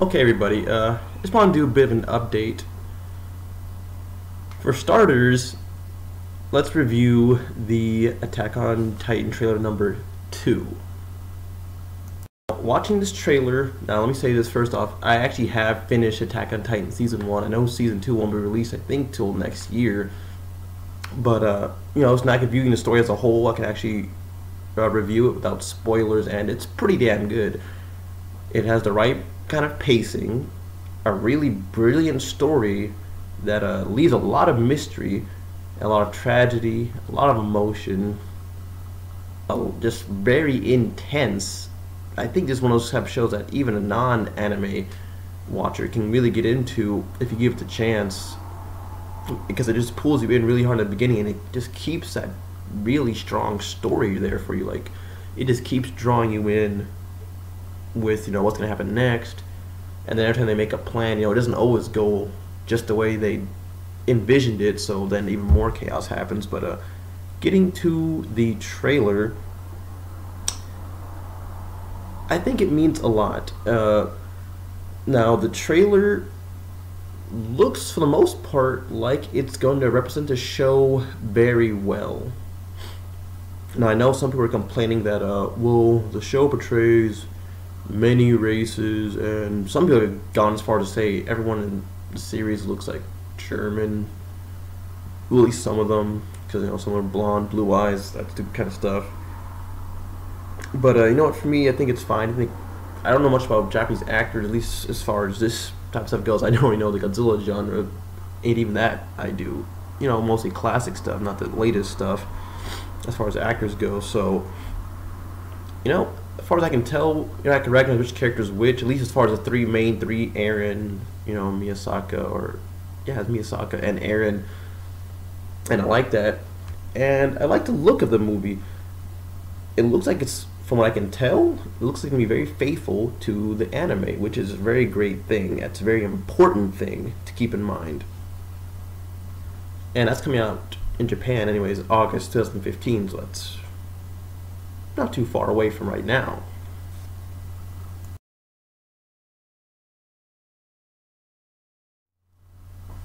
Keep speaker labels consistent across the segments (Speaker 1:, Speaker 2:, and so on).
Speaker 1: Okay, everybody. Just want to do a bit of an update. For starters, let's review the Attack on Titan trailer number 2. Watching this trailer, now let me say this first off, I actually have finished Attack on Titan Season 1. I know Season 2 won't be released, I think, till next year. But, it's not viewing the story as a whole. I can actually review it without spoilers, and it's pretty damn good. It has the right kind of pacing, a really brilliant story that leaves a lot of mystery, a lot of tragedy, a lot of emotion, just very intense. I think this is one of those type of shows that even a non-anime watcher can really get into if you give it a chance, because it just pulls you in really hard at the beginning, and it just keeps that really strong story there for you. Like, it just keeps drawing you in with what's going to happen next, and then every time they make a plan, it doesn't always go just the way they envisioned it, so then even more chaos happens. But getting to the trailer, I think it means a lot. Now, the trailer looks, for the most part, like it's going to represent the show very well. Now, I know some people are complaining that, well, the show portrays many races, and some people have gone as far to say everyone in the series looks like German. Well, at least some of them, because some are blonde, blue eyes, that kind of stuff. But you know what? For me, I think it's fine. I don't know much about Japanese actors, at least as far as this type of stuff goes. I don't really know the Godzilla genre, ain't even that I do. Mostly classic stuff, not the latest stuff, as far as actors go. So, as far as I can tell, I can recognize which character's which, at least as far as the main three, Eren, Miyasaka, it's Miyasaka and Eren, and I like that. And I like the look of the movie. It looks like it's, from what I can tell, it looks like it's going to be very faithful to the anime, which is a very great thing. That's a very important thing to keep in mind. And that's coming out in Japan anyways, August 2015, so that's not too far away from right now.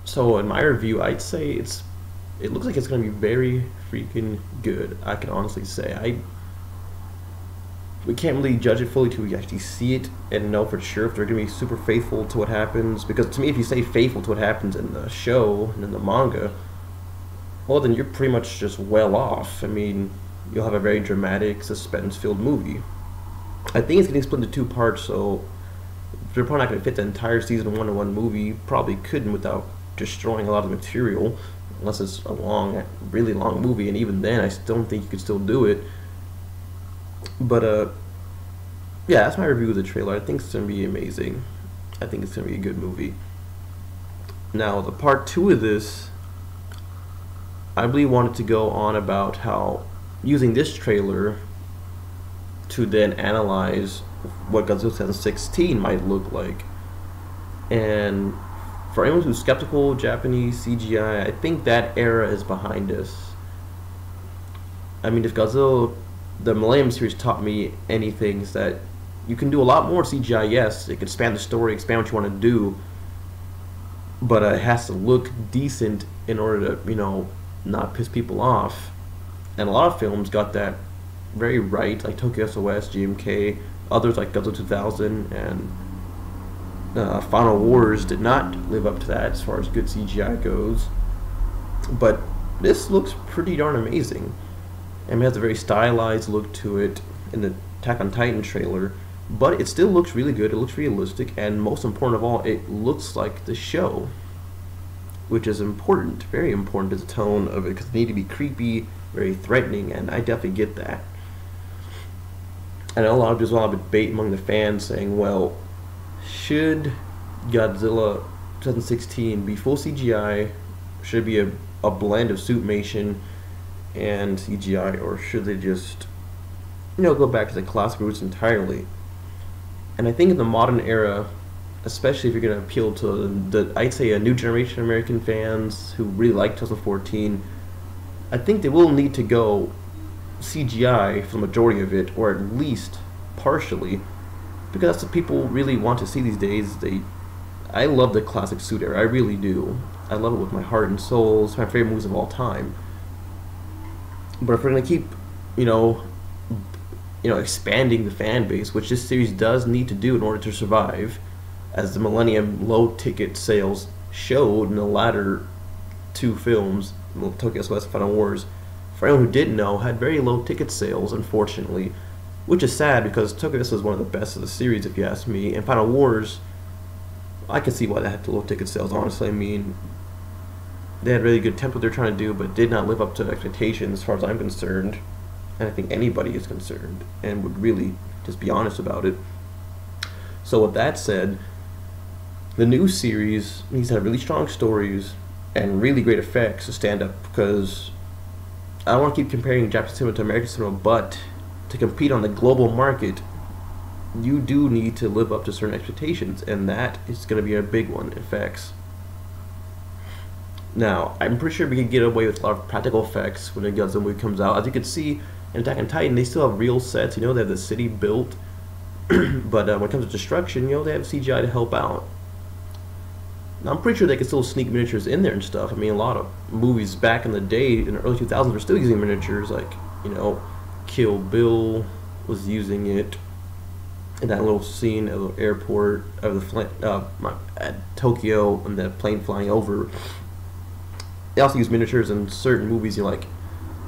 Speaker 1: So in my review, I'd say it looks like it's going to be very freaking good. I can honestly say we can't really judge it fully till we actually see it and know for sure if they're going to be super faithful to what happens. Because to me, if you say faithful to what happens in the show and in the manga, well, then you're pretty much just well off. I mean, you'll have a very dramatic, suspense-filled movie. I think it's getting split into two parts, so they're probably not going to fit the entire season one in one movie. Probably couldn't without destroying a lot of the material, unless it's a really long movie, and even then, I still don't think you could still do it. But yeah, that's my review of the trailer. I think it's going to be amazing. I think it's going to be a good movie. Now, the part two of this, I really wanted to go on about how using this trailer to then analyze what Godzilla 2016 might look like. And for anyone who's skeptical of Japanese CGI, I think that era is behind us. I mean, if Godzilla, the Millennium series, taught me anything, is that you can do a lot more CGI, yes. It can expand the story, expand what you want to do, but it has to look decent in order to, not piss people off. And a lot of films got that very right, like Tokyo SOS, GMK, others like Godzilla 2000, and Final Wars did not live up to that as far as good CGI goes. But this looks pretty darn amazing. I mean, it has a very stylized look to it in the Attack on Titan trailer, but it still looks really good. It looks realistic, and most important of all, it looks like the show, which is important, very important to the tone of it, because it needs to be creepy, very threatening, and I definitely get that. I know there's a lot of debate among the fans saying, well, should Godzilla 2016 be full CGI? Should it be a blend of suitmation and CGI, or should they just, go back to the classic roots entirely? And I think in the modern era, especially if you're going to appeal to I'd say a new generation of American fans who really like 2014, I think they will need to go CGI for the majority of it, or at least partially, because that's what people really want to see these days. I love the classic suit era. I really do. I love it with my heart and soul. It's my favorite movies of all time. But if we're gonna keep, you know, expanding the fan base, which this series does need to do in order to survive, as the Millennium low ticket sales showed in the latter two films, Tokyo SOS and Final Wars, for anyone who didn't know, had very low ticket sales, unfortunately, which is sad because Tokyo SOS is one of the best of the series, if you ask me. And Final Wars, I can see why they had low ticket sales, honestly. I mean, they had really good attempt what they're trying to do, but did not live up to expectations as far as I'm concerned. And I think anybody is concerned and would really just be honest about it. So with that said, the new series needs to have really strong stories and really great effects to stand up, because I don't want to keep comparing Japanese cinema to American cinema, but to compete on the global market, you do need to live up to certain expectations, and that is going to be a big one, effects. Now, I'm pretty sure we could get away with a lot of practical effects when a Godzilla movie comes out. As you can see in Attack on Titan, they still have real sets, they have the city built, but when it comes to destruction, they have CGI to help out. Now, I'm pretty sure they can still sneak miniatures in there and stuff. I mean, a lot of movies back in the day, in the early 2000s, were still using miniatures, like, Kill Bill was using it in that little scene of the airport of at Tokyo, and the plane flying over. They also use miniatures in certain movies. Like,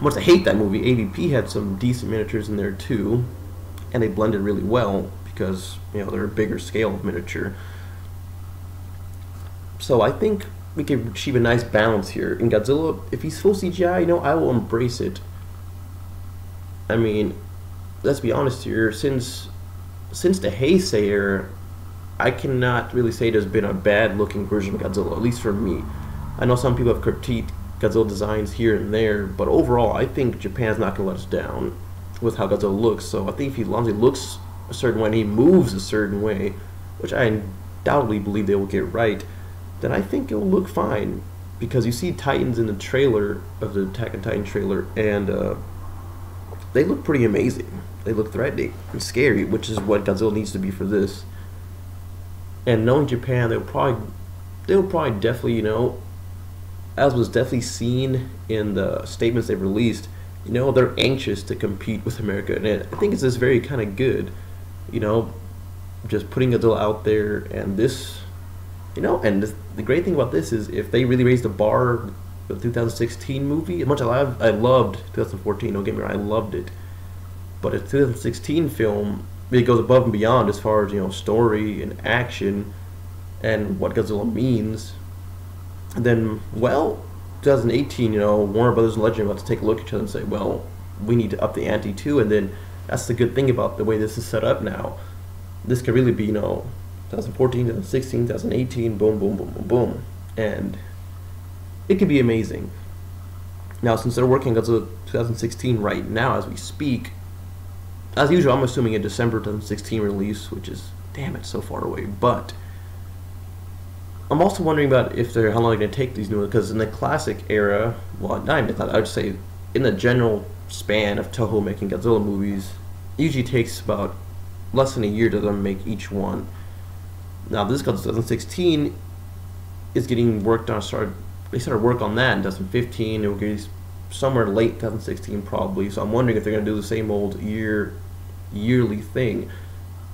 Speaker 1: much I hate that movie, AVP had some decent miniatures in there too, and they blended really well because they're a bigger scale of miniature. So I think we can achieve a nice balance here. In Godzilla, if he's full CGI, I will embrace it. I mean, let's be honest here. Since the Heisei era, I cannot really say there's been a bad-looking version of Godzilla, at least for me. I know some people have critiqued Godzilla designs here and there, but overall, I think Japan's not going to let us down with how Godzilla looks. So I think if he looks a certain way and he moves a certain way, which I undoubtedly believe they will get right, then I think it will look fine. Because you see Titans in the trailer of the Attack on Titan trailer, and they look pretty amazing. They look threatening and scary, which is what Godzilla needs to be for this. And knowing Japan, they'll probably definitely, as was definitely seen in the statements they've released, they're anxious to compete with America. And I think it's just very kind of good, just putting Godzilla out there. And this, and the great thing about this is if they really raise the bar, the 2016 movie, as much as I loved 2014, don't get me wrong, I loved it. But a 2016 film, it goes above and beyond as far as, story and action and what Godzilla means. And then, 2018, Warner Brothers and Legend are about to take a look at each other and say, well, we need to up the ante too. And then that's the good thing about the way this is set up now. This could really be, 2014, 2016, 2018, boom, boom, boom, boom, boom. And it could be amazing. Now, since they're working on Godzilla 2016 right now as we speak, as usual, I'm assuming a December 2016 release, which is, damn, it's so far away. But I'm also wondering about how long they're going to take these new ones, because in the classic era, well, not in the classic, I would say in the general span of Toho making Godzilla movies, it usually takes about less than a year to them make each one. Now, this Godzilla 2016 is getting worked on. They started work on that in 2015. It will get somewhere late 2016 probably. So I'm wondering if they're going to do the same old yearly thing.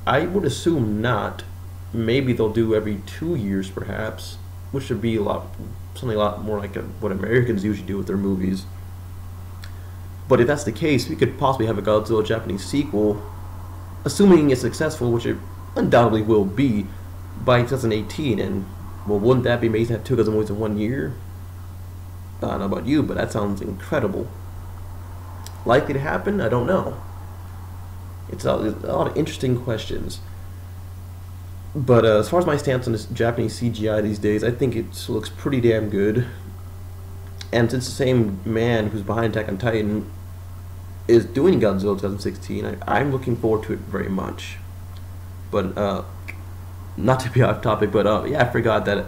Speaker 1: I would assume not. Maybe they'll do every 2 years perhaps, which would be something a lot more like what Americans usually do with their movies. But if that's the case, we could possibly have a Godzilla Japanese sequel, assuming it's successful, which it undoubtedly will be, by 2018. And well, wouldn't that be amazing to have two Godzilla movies in 1 year? I don't know about you, but that sounds incredible. Likely to happen? I don't know. It's a lot of interesting questions. But as far as my stance on this Japanese CGI these days, I think it looks pretty damn good. And since the same man who's behind Attack on Titan is doing Godzilla 2016, I'm looking forward to it very much. But not to be off topic, but yeah, I forgot that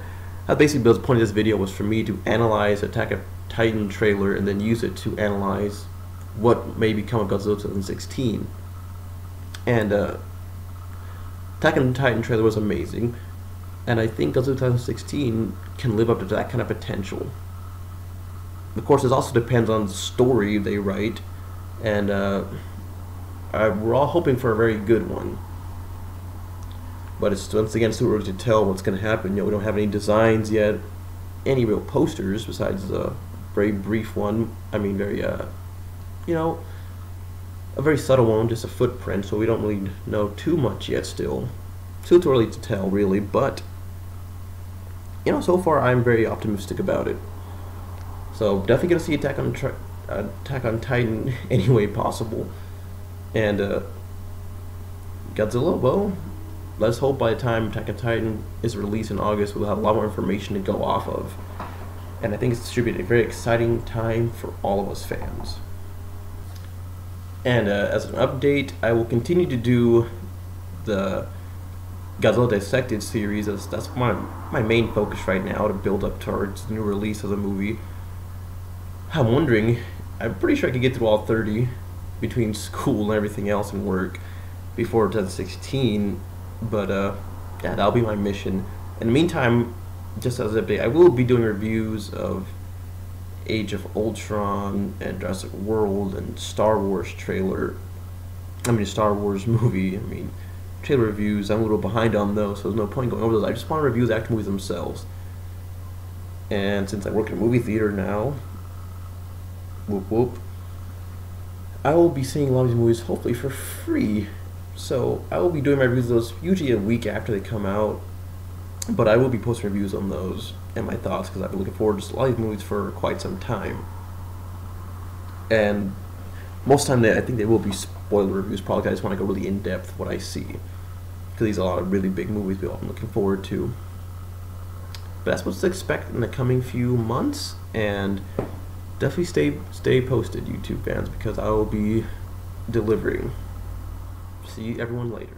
Speaker 1: basically the point of this video was for me to analyze Attack on Titan trailer and then use it to analyze what may become of Godzilla 2016. And Attack on Titan trailer was amazing, and I think Godzilla 2016 can live up to that kind of potential. Of course, it also depends on the story they write, and we're all hoping for a very good one. But it's once again too early to tell what's going to happen. We don't have any designs yet, any real posters besides a very brief one. I mean, very a very subtle one, just a footprint. So we don't really know too much yet. Still, too early to tell, really. But so far I'm very optimistic about it. So definitely gonna see Attack on Titan any way possible, and Godzilla. Well, let's hope by the time Attack on Titan is released in August, we'll have a lot more information to go off of, and I think it should be a very exciting time for all of us fans. And as an update, I will continue to do the Godzilla Dissected series. That's my main focus right now, to build up towards the new release of the movie. I'm wondering, I'm pretty sure I could get through all 30 between school and everything else and work before 2016, but yeah, that'll be my mission. In the meantime, just as an update, I will be doing reviews of Age of Ultron and Jurassic World and Star Wars movie. Trailer reviews, I'm a little behind on those, so there's no point going over those. I just want to review the actual movies themselves. And since I work in a movie theater now, whoop whoop, I will be seeing a lot of these movies hopefully for free. So I will be doing my reviews of those usually a week after they come out, but I will be posting reviews on those and my thoughts, because I've been looking forward to a lot of these movies for quite some time. And most of the time I think they will be spoiler reviews, probably because I just want to go really in depth what I see, because these are a lot of really big movies I'm looking forward to. But that's what's to expect in the coming few months, and definitely stay posted, YouTube fans, because I will be delivering. See everyone later.